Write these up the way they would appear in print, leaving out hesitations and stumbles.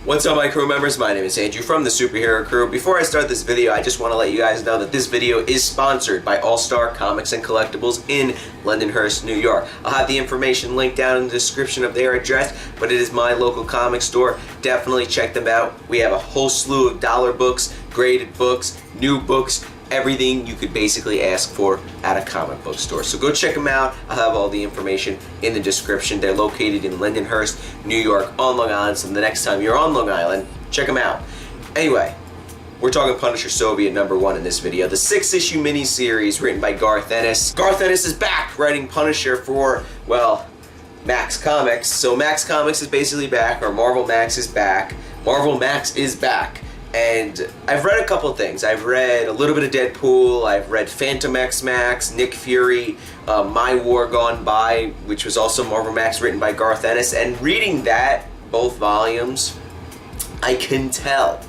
What's up, my crew members? My name is Andrew from the SuperHeroCrew. Before I start this video, I just want to let you guys know that this video is sponsored by All-Star Comics and Collectibles in Lindenhurst, New York. I'll have the information linked down in the description of their address, but it is my local comic store. Definitely check them out. We have a whole slew of dollar books, graded books, new books, everything you could basically ask for at a comic book store. So go check them out. I'll have all the information in the description. They're located in Lindenhurst, New York, on Long Island. So the next time you're on Long Island, check them out. Anyway, we're talking Punisher Soviet #1 in this video. The 6-issue miniseries written by Garth Ennis. Garth Ennis is back writing Punisher for, well, Max Comics. So Max Comics is basically back, or Marvel Max is back. Marvel Max is back. And I've read a couple things. I've read a little bit of Deadpool, I've read Phantom X Max, Nick Fury, My War Gone By, which was also Marvel Max written by Garth Ennis. And reading that, both volumes, I can tell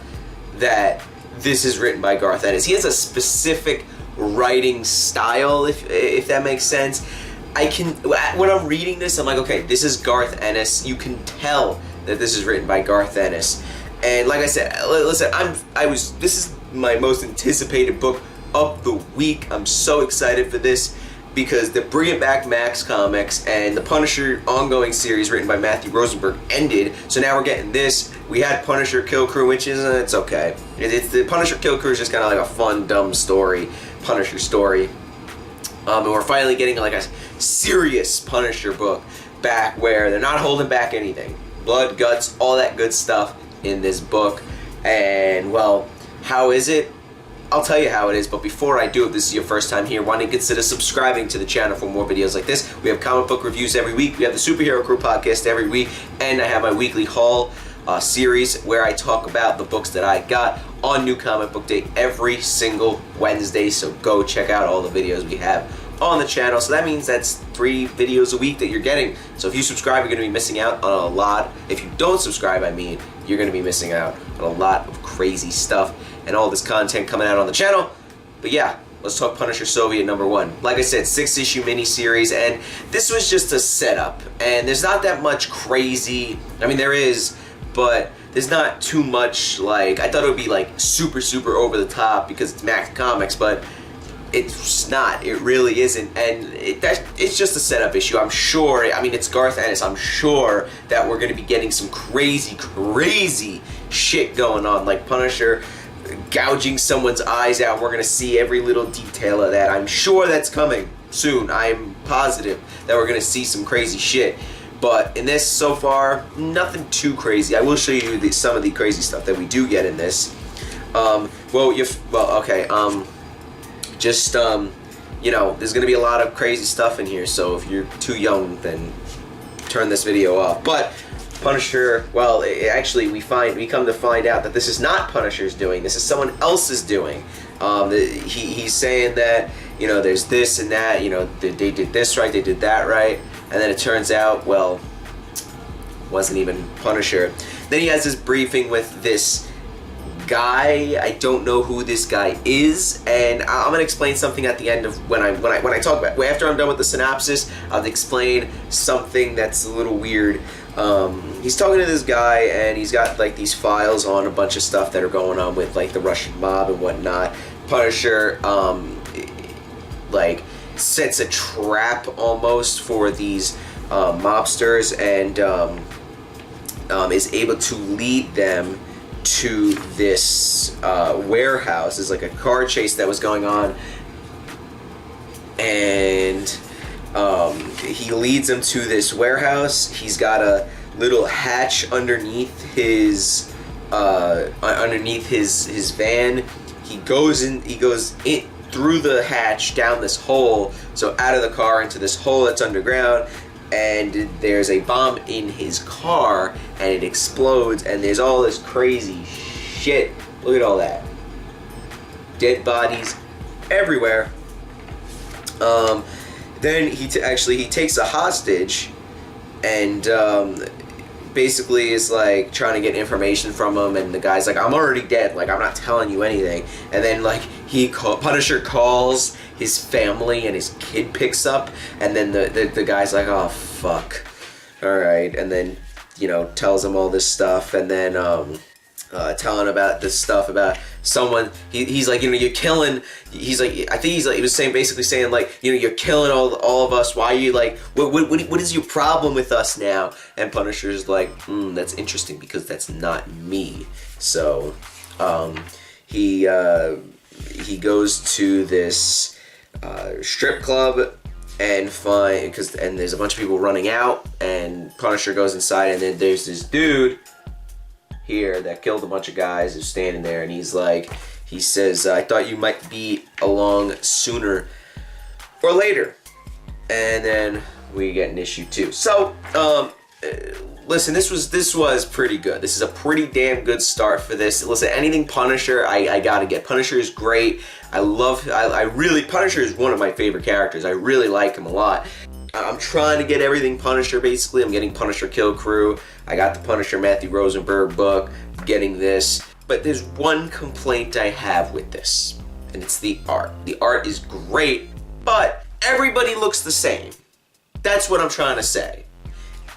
that this is written by Garth Ennis. He has a specific writing style, if that makes sense. When I'm reading this, I'm like, okay, this is Garth Ennis. You can tell that this is written by Garth Ennis. And like I said, listen, this is my most anticipated book of the week. I'm so excited for this because they're bringing back Max Comics, and the Punisher ongoing series written by Matthew Rosenberg ended. So now we're getting this. We had Punisher Kill Crew, which is, it's okay. It's the Punisher Kill Crew is just kind of like a fun, dumb story, Punisher story. And we're finally getting like a serious Punisher book back where they're not holding back anything. Blood, guts, all that good stuff in this book. And well, how is it? I'll tell you how it is, but before I do, if this is your first time here, why don't you consider subscribing to the channel for more videos like this. We have comic book reviews every week, we have the SuperHeroCrew podcast every week, and I have my weekly haul series where I talk about the books that I got on New Comic Book Day every single Wednesday. So go check out all the videos we have on the channel. So that means that's 3 videos a week that you're getting. So if you subscribe, you're going to be missing out on a lot. If you don't subscribe, you're going to be missing out on a lot of crazy stuff and all this content coming out on the channel. But yeah, let's talk Punisher Soviet #1. Like I said, 6-issue miniseries, and this was just a setup. And there's not that much crazy. I mean, there is, but there's not too much. Like, I thought it would be like super over the top because it's Max Comics, but it's not. It really isn't, and it's just a setup issue. I'm sure. I mean, it's Garth Ennis. I'm sure that we're going to be getting some crazy shit going on, like Punisher gouging someone's eyes out. We're going to see every little detail of that. I'm sure that's coming soon. I'm positive that we're going to see some crazy shit. But in this, so far, nothing too crazy. I will show you some of the crazy stuff that we do get in this. You know, there's going to be a lot of crazy stuff in here, so if you're too young, then turn this video off. But Punisher, well, actually, we come to find out that this is not Punisher's doing. This is someone else's doing. He's saying that, you know, there's this and that, you know, they did this right, they did that right, and then it turns out, well, wasn't even Punisher. Then he has this briefing with this guy. I don't know who this guy is, and I'm gonna explain something at the end of when I talk about. After I'm done with the synopsis, I'll explain something that's a little weird. He's talking to this guy, and he's got like these files on a bunch of stuff that are going on with like the Russian mob and whatnot. Punisher like sets a trap almost for these mobsters, and is able to lead them to this warehouse. There's like a car chase that was going on, and he leads them to this warehouse. He's got a little hatch underneath his van. He goes in through the hatch down this hole, so out of the car into this hole that's underground, and there's a bomb in his car, and it explodes, and there's all this crazy shit. Look at all that. Dead bodies everywhere. Then he takes a hostage, and basically is like trying to get information from him, and the guy's like, I'm already dead, like I'm not telling you anything. And then like Punisher calls his family, and his kid picks up, and then the guy's like, oh fuck, all right. And then you know, tells him all this stuff, and then telling about this stuff about someone. He's like, you know, you're killing. He's like, I think he was saying, basically saying, like, you know, you're killing all of us. Why are you like, what is your problem with us now? And Punisher's like, that's interesting because that's not me. So he goes to this strip club and there's a bunch of people running out, and Punisher goes inside, and then there's this dude here that killed a bunch of guys who's standing there, and he says, I thought you might be along sooner or later. And then we get an issue 2. So listen, this was pretty good. This is a pretty damn good start for this. Listen, anything Punisher, I gotta get. Punisher is great. Punisher is one of my favorite characters. I really like him a lot. I'm trying to get everything Punisher, basically. I'm getting Punisher Kill Crew. I got the Punisher Matthew Rosenberg book, getting this. But there's one complaint I have with this, and it's the art. The art is great, but everybody looks the same. That's what I'm trying to say.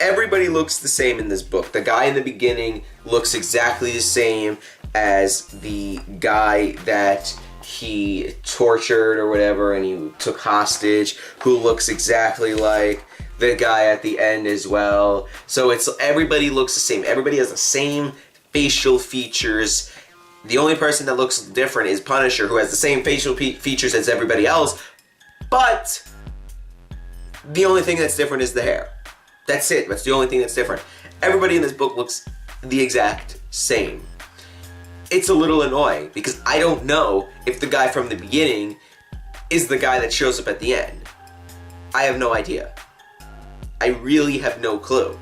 Everybody looks the same in this book. The guy in the beginning looks exactly the same as the guy that he tortured or whatever, and he took hostage, who looks exactly like the guy at the end as well. So everybody looks the same. Everybody has the same facial features. The only person that looks different is Punisher, who has the same facial features as everybody else, but the only thing that's different is the hair. That's it. That's the only thing that's different. Everybody in this book looks the exact same. It's a little annoying because I don't know if the guy from the beginning is the guy that shows up at the end. I have no idea. I really have no clue.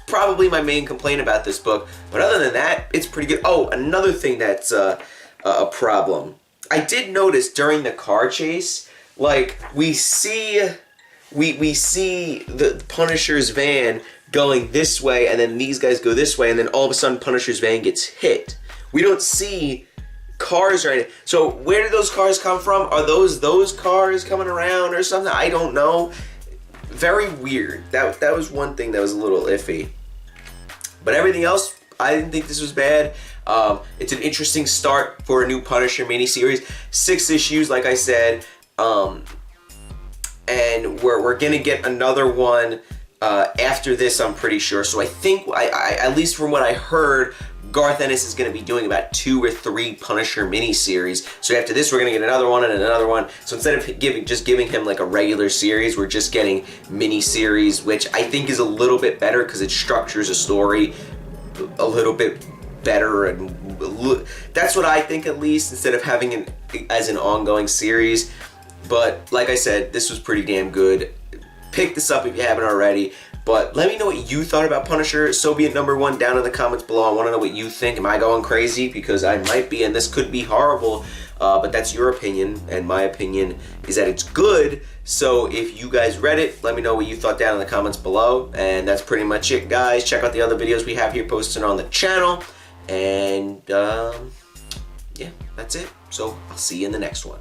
Probably my main complaint about this book, but other than that, it's pretty good. Oh, another thing that's a problem. I did notice during the car chase, like, we see the Punisher's van going this way, and then these guys go this way, and then all of a sudden Punisher's van gets hit. We don't see cars or anything. So where did those cars come from? Are those cars coming around or something? I don't know. Very weird. That was one thing that was a little iffy. But everything else, I didn't think this was bad. It's an interesting start for a new Punisher miniseries. 6 issues, like I said. And we're gonna get another one after this, I'm pretty sure. So I think, I at least from what I heard, Garth Ennis is going to be doing about 2 or 3 Punisher miniseries. So after this, we're going to get another one and another one. So instead of just giving him like a regular series, we're just getting miniseries, which I think is a little bit better because it structures a story a little bit better, and that's what I think, at least, instead of having it as an ongoing series. But like I said, this was pretty damn good. Pick this up if you haven't already. But let me know what you thought about Punisher. So be it #1 down in the comments below. I want to know what you think. Am I going crazy? Because I might be, and this could be horrible. But that's your opinion, and my opinion is that it's good. So if you guys read it, let me know what you thought down in the comments below. And that's pretty much it, guys. Check out the other videos we have here posted on the channel. And yeah, that's it. So I'll see you in the next one.